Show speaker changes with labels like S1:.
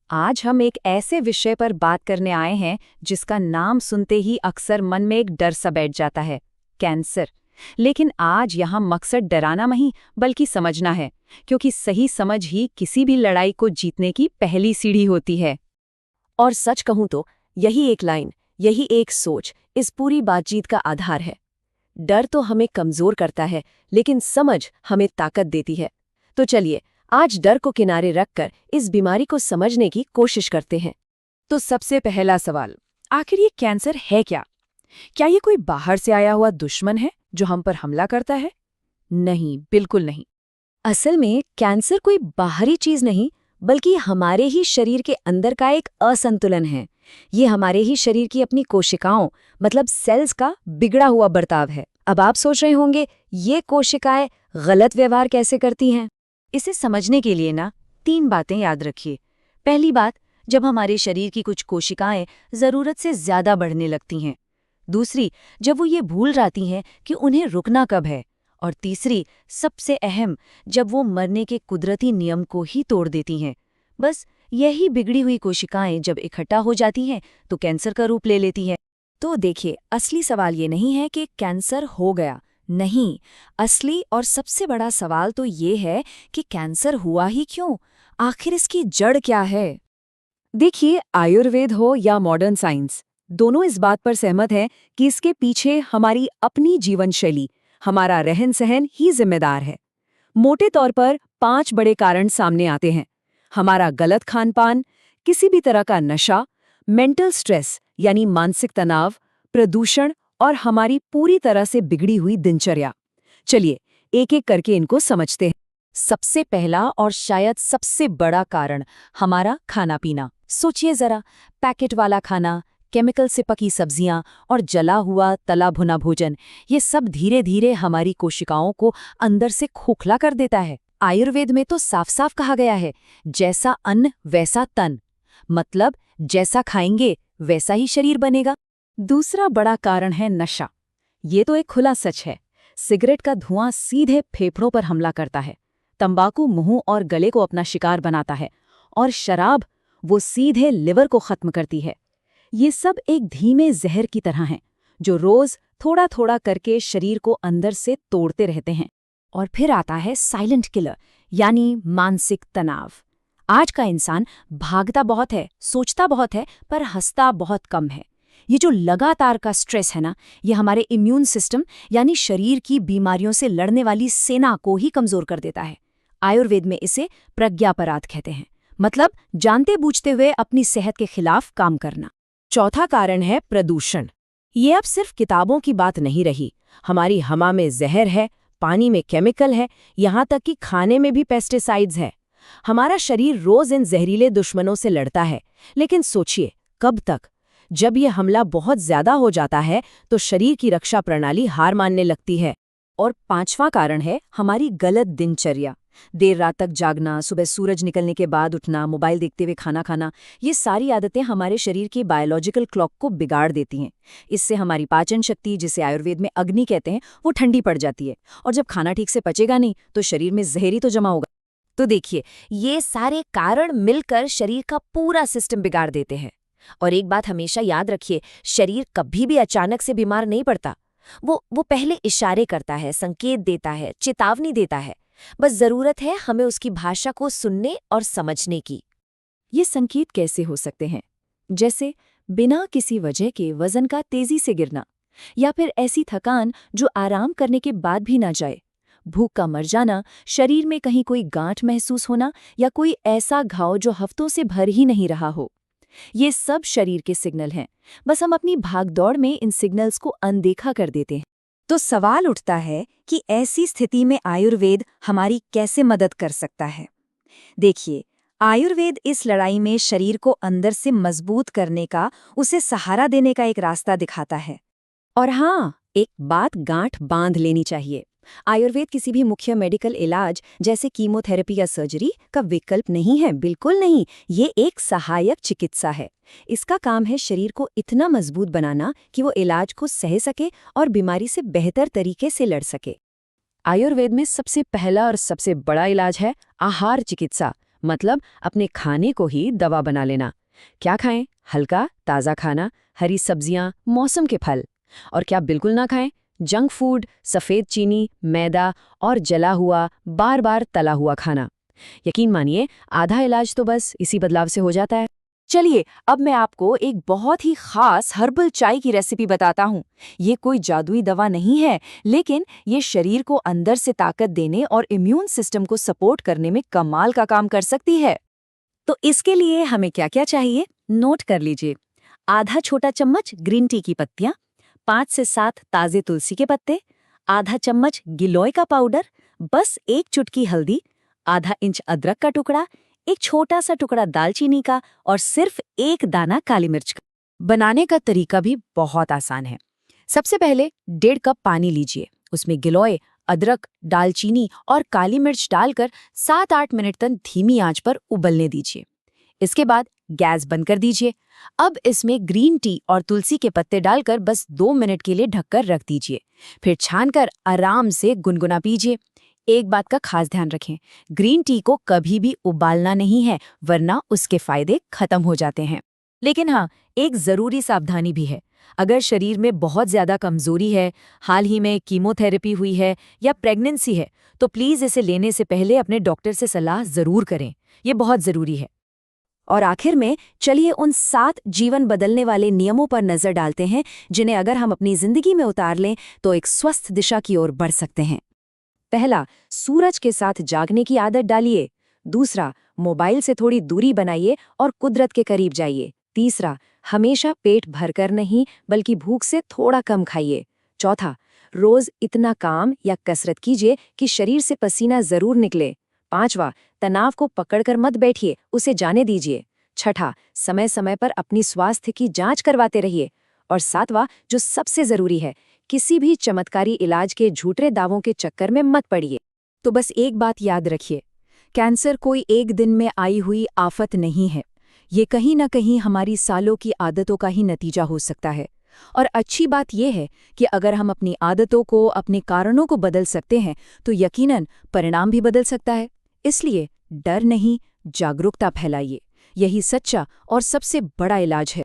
S1: आज हम एक ऐसे विषय पर बात करने आए हैं जिसका नाम सुनते ही अक्सर मन में एक डर सा बैठ जाता है, कैंसर। लेकिन आज यहाँ मकसद डराना नहीं बल्कि समझना है, क्योंकि सही समझ ही किसी भी लड़ाई को जीतने की पहली सीढ़ी होती है।
S2: और सच कहूं तो यही एक लाइन, यही एक सोच इस पूरी बातचीत का आधार है। डर तो हमें कमजोर करता है, लेकिन समझ हमें ताकत देती है। तो चलिए आज डर को किनारे रखकर इस बीमारी को समझने की कोशिश करते हैं।
S1: तो सबसे पहला सवाल, आखिर ये कैंसर है क्या? क्या ये कोई बाहर से आया हुआ दुश्मन है जो हम पर हमला करता है? नहीं, बिल्कुल नहीं।
S2: असल में कैंसर कोई बाहरी चीज नहीं, बल्कि हमारे ही शरीर के अंदर का एक असंतुलन है। ये हमारे ही शरीर की अपनी कोशिकाओं मतलब सेल्स का बिगड़ा हुआ बर्ताव है। अब आप सोच रहे होंगे ये कोशिकाएं गलत व्यवहार कैसे करती हैं?
S1: इसे समझने के लिए ना 3 बातें याद रखिए। पहली बात, जब हमारे शरीर की कुछ कोशिकाएं जरूरत से ज्यादा बढ़ने लगती हैं। दूसरी, जब वो ये भूल जाती हैं कि उन्हें रुकना कब है। और तीसरी, सबसे अहम, जब वो मरने के कुदरती नियम को ही तोड़ देती हैं। बस यही बिगड़ी हुई कोशिकाएं जब इकट्ठा हो जाती हैं तो कैंसर का रूप ले लेती हैं।
S2: तो देखिए, असली सवाल ये नहीं है कि कैंसर हो गया, नहीं। असली और सबसे बड़ा सवाल तो ये है कि कैंसर हुआ ही क्यों, आखिर इसकी जड़ क्या है।
S1: देखिए, आयुर्वेद हो या मॉडर्न साइंस, दोनों इस बात पर सहमत हैं कि इसके पीछे हमारी अपनी जीवन शैली, हमारा रहन सहन ही जिम्मेदार है। मोटे तौर पर 5 बड़े कारण सामने आते हैं। हमारा गलत खान पान, किसी भी तरह का नशा, मेंटल स्ट्रेस यानी मानसिक तनाव, प्रदूषण और हमारी पूरी तरह से बिगड़ी हुई दिनचर्या। चलिए एक एक करके इनको समझते हैं। सबसे पहला और शायद सबसे बड़ा कारण, हमारा खाना पीना। सोचिए जरा, पैकेट वाला खाना, केमिकल से पकी सब्जियां और जला हुआ तला भुना भोजन, ये सब धीरे धीरे हमारी कोशिकाओं को अंदर से खोखला कर देता है। आयुर्वेद में तो साफ साफ कहा गया है, जैसा अन्न वैसा तन, मतलब जैसा खाएंगे वैसा ही शरीर बनेगा। दूसरा बड़ा कारण है नशा। ये तो एक खुला सच है। सिगरेट का धुआं सीधे फेफड़ों पर हमला करता है, तंबाकू मुंह और गले को अपना शिकार बनाता है, और शराब वो सीधे लिवर को खत्म करती है। ये सब एक धीमे जहर की तरह हैं, जो रोज थोड़ा थोड़ा करके शरीर को अंदर से तोड़ते रहते हैं। और फिर आता है साइलेंट किलर, यानी मानसिक तनाव। आज का इंसान भागता बहुत है, सोचता बहुत है, पर हंसता बहुत कम है। ये जो लगातार का स्ट्रेस है ना, ये हमारे इम्यून सिस्टम यानी शरीर की बीमारियों से लड़ने वाली सेना को ही कमजोर कर देता है। आयुर्वेद में इसे प्रज्ञापराध कहते हैं, मतलब जानते बूझते हुए अपनी सेहत के खिलाफ काम करना। चौथा कारण है प्रदूषण। ये अब सिर्फ किताबों की बात नहीं रही। हमारी हवा में जहर है, पानी में केमिकल है, यहाँ तक कि खाने में भी पेस्टिसाइड्स है। हमारा शरीर रोज इन जहरीले दुश्मनों से लड़ता है, लेकिन सोचिए कब तक? जब ये हमला बहुत ज्यादा हो जाता है तो शरीर की रक्षा प्रणाली हार मानने लगती है। और पांचवा कारण है हमारी गलत दिनचर्या। देर रात तक जागना, सुबह सूरज निकलने के बाद उठना, मोबाइल देखते हुए खाना खाना, ये सारी आदतें हमारे शरीर की बायोलॉजिकल क्लॉक को बिगाड़ देती हैं। इससे हमारी पाचन शक्ति, जिसे आयुर्वेद में अग्नि कहते हैं, वो ठंडी पड़ जाती है। और जब खाना ठीक से पचेगा नहीं तो शरीर में जहर तो जमा होगा। तो देखिए, ये सारे कारण मिलकर शरीर का पूरा सिस्टम बिगाड़ देते हैं। और एक बात हमेशा याद रखिए, शरीर कभी भी अचानक से बीमार नहीं पड़ता। वो पहले इशारे करता है, संकेत देता है, चेतावनी देता है। बस जरूरत है हमें उसकी भाषा को सुनने और समझने की। ये संकेत कैसे हो सकते हैं? जैसे बिना किसी वजह के वजन का तेजी से गिरना, या फिर ऐसी थकान जो आराम करने के बाद भी ना जाए, भूख का मर जाना, शरीर में कहीं कोई गांठ महसूस होना, या कोई ऐसा घाव जो हफ्तों से भर ही नहीं रहा हो। ये सब शरीर के सिग्नल हैं, बस हम अपनी भागदौड़ में इन सिग्नल्स को अनदेखा कर देते हैं। तो सवाल उठता है कि ऐसी स्थिति में आयुर्वेद हमारी कैसे मदद कर सकता है? देखिए, आयुर्वेद इस लड़ाई में शरीर को अंदर से मजबूत करने का, उसे सहारा देने का एक रास्ता दिखाता है। और हाँ, एक बात गांठ बांध लेनी चाहिए। आयुर्वेद किसी भी मुख्य मेडिकल इलाज जैसे कीमोथेरेपी या सर्जरी का विकल्प नहीं है, बिल्कुल नहीं। ये एक सहायक चिकित्सा है। इसका काम है शरीर को इतना मजबूत बनाना कि वो इलाज को सह सके और बीमारी से बेहतर तरीके से लड़ सके। आयुर्वेद में सबसे पहला और सबसे बड़ा इलाज है आहार चिकित्सा,
S2: मतलब अपने खाने को ही दवा बना लेना। क्या खाएं? हल्का, ताज़ा खाना, हरी सब्जियां, मौसम के फल। और क्या बिल्कुल ना खाएं? जंक फूड, सफ़ेद चीनी, मैदा और जला हुआ, बार बार तला हुआ खाना। यकीन मानिए, आधा इलाज तो बस इसी बदलाव से हो जाता है।
S1: चलिए, अब मैं आपको एक बहुत ही खास हर्बल चाय की रेसिपी बताता हूँ। ये कोई जादुई दवा नहीं है, लेकिन ये शरीर को अंदर से ताकत देने और इम्यून सिस्टम को सपोर्ट करने में कमाल का काम कर सकती है। तो इसके लिए हमें क्या-क्या चाहिए, नोट कर लीजिए। आधा छोटा चम्मच ग्रीन टी की पत्तियां, 5 से 7 ताजे तुलसी के पत्ते, आधा चम्मच गिलोय का पाउडर, बस 1 चुटकी हल्दी, आधा इंच अदरक का टुकड़ा, एक छोटा सा टुकड़ा दालचीनी का और सिर्फ 1 दाना काली मिर्च का। बनाने का तरीका भी बहुत आसान है। सबसे पहले 1.5 कप पानी लीजिए, उसमें गिलोय, अदरक, दालचीनी और काली मिर्च डालकर 7-8 मिनट तक धीमी आंच पर उबलने दीजिए। इसके बाद गैस बंद कर दीजिए। अब इसमें ग्रीन टी और तुलसी के पत्ते डालकर बस 2 मिनट के लिए ढककर रख दीजिए। फिर छानकर आराम से गुनगुना पीजिए। एक बात का खास ध्यान रखें, ग्रीन टी को कभी भी उबालना नहीं है, वरना उसके फायदे खत्म हो जाते हैं। लेकिन हाँ, एक जरूरी सावधानी भी है। अगर शरीर में बहुत ज्यादा कमजोरी है, हाल ही में कीमोथेरेपी हुई है या प्रेगनेंसी है, तो प्लीज इसे लेने से पहले अपने डॉक्टर से सलाह जरूर करें। ये बहुत जरूरी है। और आखिर में चलिए उन 7 जीवन बदलने वाले नियमों पर नजर डालते हैं, जिन्हें अगर हम अपनी जिंदगी में उतार लें तो एक स्वस्थ दिशा की ओर बढ़ सकते हैं। पहला, सूरज के साथ जागने की आदत डालिए। दूसरा, मोबाइल से थोड़ी दूरी बनाइए और कुदरत के करीब जाइए। तीसरा, हमेशा पेट भरकर नहीं बल्कि भूख से थोड़ा कम खाइए। चौथा, रोज इतना काम या कसरत कीजिए कि शरीर से पसीना जरूर निकले। पांचवा, तनाव को पकड़कर मत बैठिए, उसे जाने दीजिए। छठा, समय समय पर अपनी स्वास्थ्य की जांच करवाते रहिए। और सातवां, जो सबसे जरूरी है, किसी भी चमत्कारी इलाज के झूठे दावों के चक्कर में मत पड़िए। तो बस एक बात याद रखिए, कैंसर कोई एक दिन में आई हुई आफत नहीं है। ये कहीं न कहीं हमारी सालों की आदतों का ही नतीजा हो सकता है। और अच्छी बात यह है कि अगर हम अपनी आदतों को, अपने कारणों को बदल सकते हैं, तो यकीनन परिणाम भी बदल सकता है। इसलिए डर नहीं, जागरूकता फैलाइए। यही सच्चा और सबसे बड़ा इलाज है।